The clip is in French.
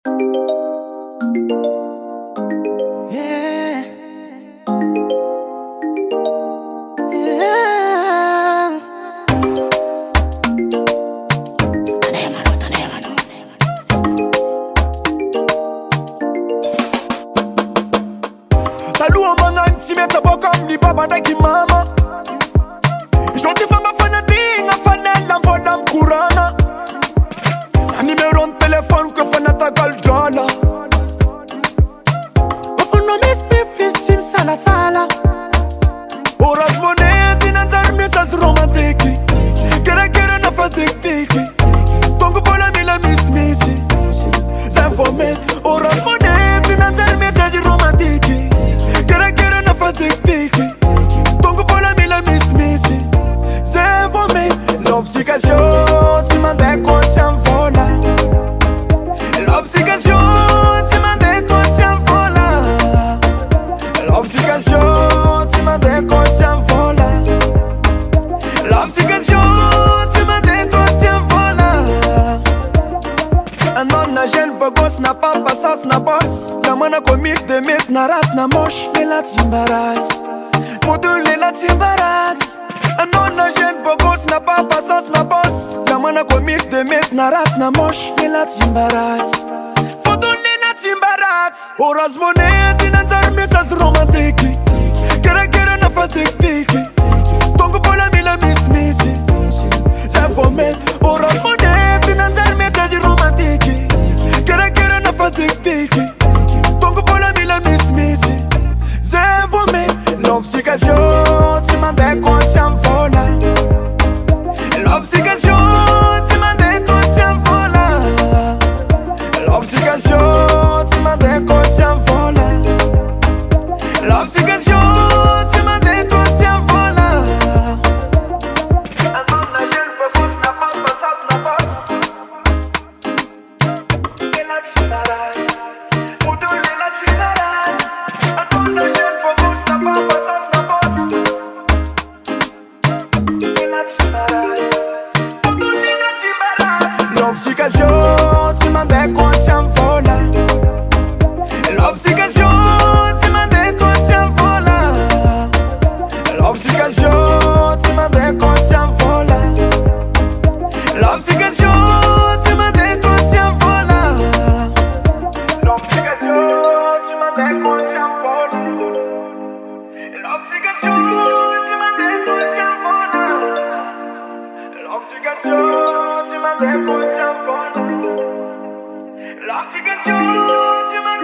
Yeah. Yeah. Talua manganti meta boka ni baba daki mama. Joti fama fana dinga fanella mbola mkurana. Na numero telefone que fana tagal jala. Ofuno mis pifis sim sala sala. Oras monedi na zarmi sas romantiki. Kera na fatik tiki. Tongo pola mila miss missy. Zanfomet. Oras monedi na zarmi sas romantiki. Kera na fatik tiki. Tongo pola mila miss missy. Zanfomet. L'obligation, tu m'as déconné en vola. L'obligation, tu m'as déconné en vola. L'obligation, tu m'as déconné en vola. L'obligation, tu m'as déconné en vola. Un homme n'a gêne, pas gosse, n'a pas passance, n'a boss. La main a commis de mythes, n'a rat, n'a moche, et la timbarat. Pour deux, les la timbarat. Un homme n'a gêne, pas gosse, n'a pas passance, n'a boss. La main a commis de mythes, n'a rat, n'a moche, et la timbarat. Pour deux, les la timbarat. Oras monedi, n'a zarmi sas romantiki. Kera na fatik tiki. Tongo pola mila miss missy. Zanfomet. Oras monedi, n'a zarmi sas romantiki. Kera na fatik tiki. Tongo pola mila miss missy. Zanfomet. L'obligation, tu m'as déconné en vola. L'obligation, tu m'as déconné en vola. L'obligation, tu m'as déconné en vola. L'obligation, tu m'as déconné en vola. Un homme n'a gêne, pas boss, n'a pas passance, n'a boss. Et la timbarade, pour deux, et la timbarade. Un homme n'a gêne, pas boss, n'a pas passance, n'a boss. Et la timbarade, pour deux, et la timbarade. L'obligation, tu m'as déconné en vola. L'obligation, tu m'as déconné en vola. L'obligation, tu m'as déconné en vola. L'obligation, tu m'as déconné en vola. L'obligation, tu m'as déconné en vola. L'obligation, tu m'as déconné en vola. L'obligation, tu m'as déconné en vola. L'obligation, tu m'as